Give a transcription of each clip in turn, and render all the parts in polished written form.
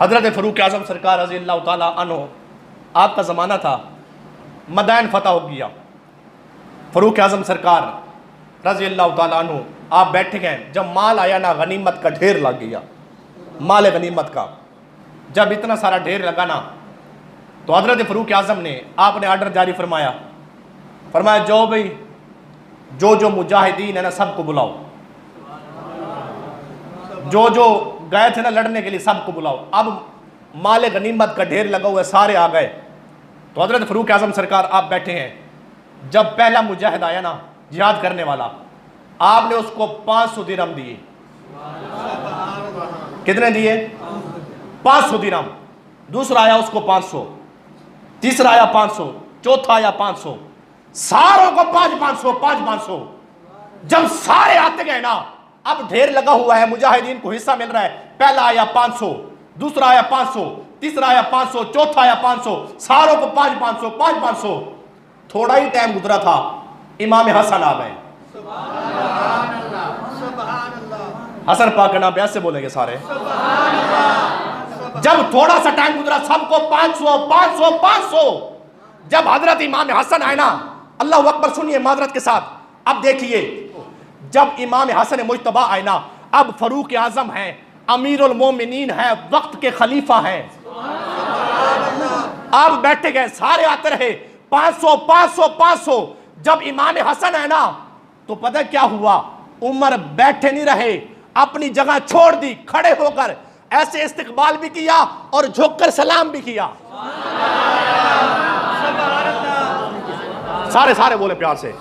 हज़रत फ़ारूक आज़म सरकार रज़ी अल्लाह ताला अन्हु, आपका ज़माना था, मदाइन फ़तह हो गया। फ़ारूक आज़म सरकार रज़ी अल्लाह ताला अन्हु आप बैठे हैं, जब माल आया ना, गनीमत का ढेर लग गया, माल गनीमत का जब इतना सारा ढेर लगा ना, तो हज़रत फ़ारूक आज़म ने आपने आर्डर जारी फरमाया, जो भाई जो मुजाहिदीन है ना सबको बुलाओ, जो गए थे ना लड़ने के लिए सबको बुलाओ। अब माल गनीमत का ढेर लगा हुआ है, सारे आ गए। तो हज़रत फ़ारूक आज़म सरकार आप बैठे हैं, जब पहला मुजाहिद आया ना जिहाद करने वाला, आपने उसको 500 दिरहम दिए। कितने दिए? 500 दिरहम। दूसरा आया उसको 500, तीसरा आया 500, चौथा आया 500, सारों को 500। जब सारे आते गए ना, अब ढेर लगा हुआ है, मुजाहिदीन को हिस्सा मिल रहा है। पहला आया 500, दूसरा आया 500, तीसरा आया 500, चौथा आया 500, सारों को 500। थोड़ा ही टाइम गुजरा था, इमाम हसन आ गए। हसन पाक के नाम पे ऐसे बोलेंगे सारे। जब थोड़ा सा टाइम गुजरा, सबको 500। जब हजरत इमाम हसन आए ना, अल्लाह अकबर, सुनिए माजरत के साथ, अब देखिए, जब इमाम हसन मुज्तबा आए ना, अब फ़ारूक आज़म हैं, अमीरुल मोमिनीन हैं, वक्त के खलीफा हैं। अब बैठे गए, सारे आते रहे, 500। जब इमाम हसन है ना, तो पता क्या हुआ, उमर बैठे नहीं रहे, अपनी जगह छोड़ दी, खड़े होकर ऐसे इस्तकबाल भी किया और झुककर सलाम भी किया। सारे बोले प्यार से,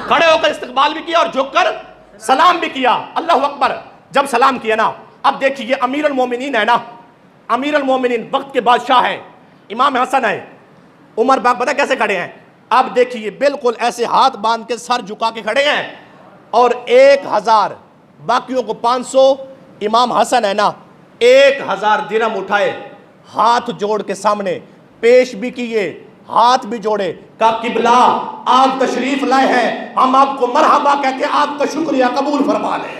खड़े होकर इस्तकबाल भी किया और झुककर सलाम भी किया। अल्लाह अकबर। जब सलाम किया ना, अब देखिए अमीरुल मोमिनीन है ना, अमीरुल मोमिनीन वक्त के बादशाह है, इमाम हसन है, उमर बाग पता कैसे खड़े हैं? अब देखिए बिल्कुल ऐसे हाथ बांध के सर झुका के खड़े हैं, और 1000, बाकियों को 500, इमाम हसन है ना 1000 दिरहम उठाए, हाथ जोड़ के सामने पेश भी किए, हाथ भी जोड़े, कहा किबला आप तशरीफ लाए हैं, हम आपको मरहबा कहते हैं, आपका शुक्रिया कबूल फरमा लें,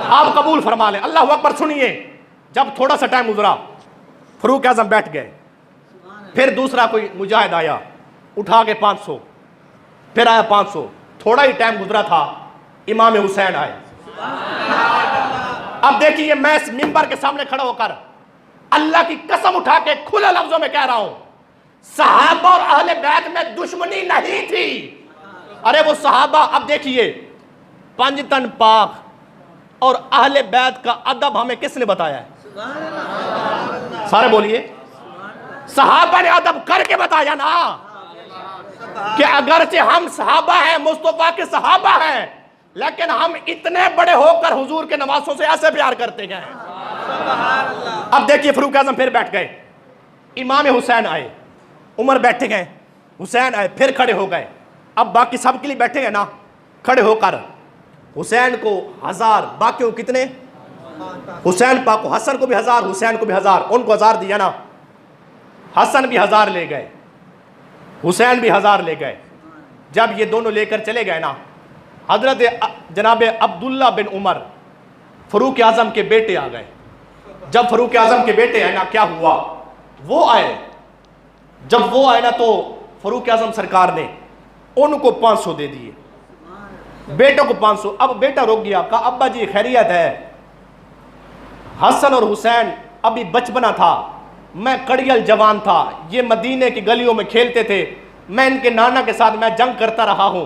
आप कबूल फरमा लें। अल्लाह अकबर। सुनिए, जब थोड़ा सा टाइम गुजरा, फ़ारूक आज़म बैठ गए, फिर दूसरा कोई मुजाहिद आया, उठा के 500, फिर आया 500, थोड़ा ही टाइम गुजरा था, इमाम हुसैन आए। अब देखिए, मैं इस मिंबर के सामने खड़ा होकर अल्लाह की कसम उठा के खुले लफ्जों में कह रहा हूं, सहाबा और अहले बैत में दुश्मनी नहीं थी। अरे वो सहाबा, अब देखिए, पंजतन पाक और अहले बैत का अदब हमें किसने बताया है? सारे बोलिए। सहाबा ने अदब करके बताया ना, कि अगरचे हम सहाबा हैं, मुस्तफा के सहाबा हैं, लेकिन हम इतने बड़े होकर हुजूर के नवासों से ऐसे प्यार करते हैं। अब देखिए, फ़ारूक आज़म फिर बैठ गए, इमाम हुसैन आए, उमर बैठे गए, हुसैन आए, फिर खड़े हो गए। अब बाकी सब के लिए बैठे गए ना, खड़े होकर हुसैन को 1000, बाकियों को कितने? हुसैन पाक को, हसन को भी 1000, हुसैन को भी 1000, उनको 1000 दिया ना, हसन भी 1000 ले गए, हुसैन भी 1000 ले गए। जब ये दोनों लेकर चले गए ना, हजरत जनाब अब्दुल्ला बिन उमर, फ़ारूक आज़म के बेटे आ गए। जब फ़ारूक आज़म के बेटे आए ना, क्या हुआ, वो आए, जब वो आए ना, तो फ़ारूक आज़म सरकार ने उनको 500 दे दिए, बेटों को 500। अब बेटा रुक गया, कहा अब्बा जी खैरियत है? हसन और हुसैन अभी बचपना था, मैं कड़ियल जवान था, ये मदीने की गलियों में खेलते थे, मैं इनके नाना के साथ मैं जंग करता रहा हूं,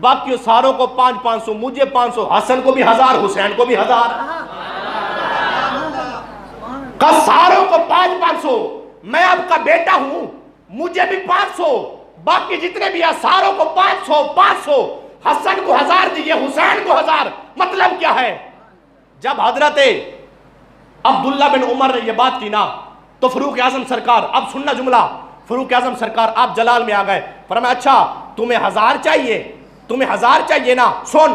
बाकी सारों को 500, मुझे 500, हसन को भी 1000, हुसैन को भी 1000, का सारों को 500, मैं आपका बेटा हूं, मुझे भी 500, बाकी जितने भी हैं सारों को 500, हसन को 1000 दिए, हुसैन को 1000। मतलब क्या है? जब हजरत अब्दुल्ला बिन उमर ने यह बात की ना, तो फ़ारूक आज़म सरकार, अब सुनना जुमला, फ़ारूक आज़म सरकार आप जलाल में आ गए, फरमाया अच्छा तुम्हें 1000 चाहिए, तुम्हें 1000 चाहिए ना, सुन,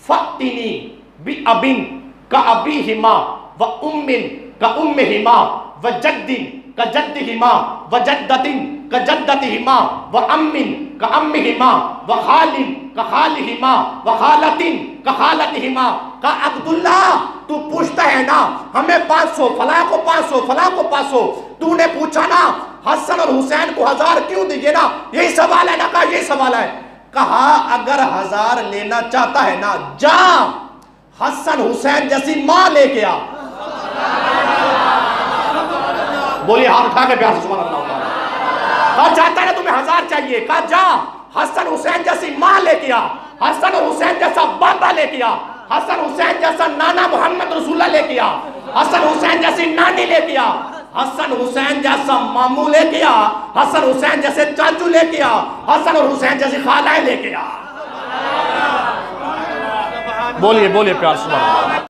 फतिनी बि अबिन का अबीहिमा व उम्मिन का उम्मिहिमा व जद्दिन का जद्दिहिमा व जद्दतिन का जद्दतिहिमा व अम्मिन का अम्मिहिमा व खालिन का खालिहिमा व खालतिन का खालत हिमा का अब्दुल्ला तू पूछता है ना हमें 500 फला को 500 फला को 500, तूने पूछा ना हसन और हुसैन को 1000 क्यों दीजिए ना, यही सवाल है ना। कहा यही सवाल है। कहा अगर 1000 लेना चाहता है ना जा हसन हुसैन जैसी मां लेके आ। बोलिए हाथ उठा के प्यार से सुभान अल्लाह। कहा चाहता है ना तुम्हें 1000 चाहिए, कहा जा हसन हुसैन जैसी मां लेके आ, हसन और हुसैन जैसा बाबा लेके आ, हसन हुसैन जैसा नाना मोहम्मद रसूलुल्लाह लेके आ, हसन हुसैन जैसी नानी लेके आ, हसन हुसैन जैसा मामू लेके आ, हसन हुसैन जैसे चाचू लेके आ, हसन और हुसैन जैसी खालाएं लेके आ। बोलिए बोलिए प्यार सुभान अल्लाह।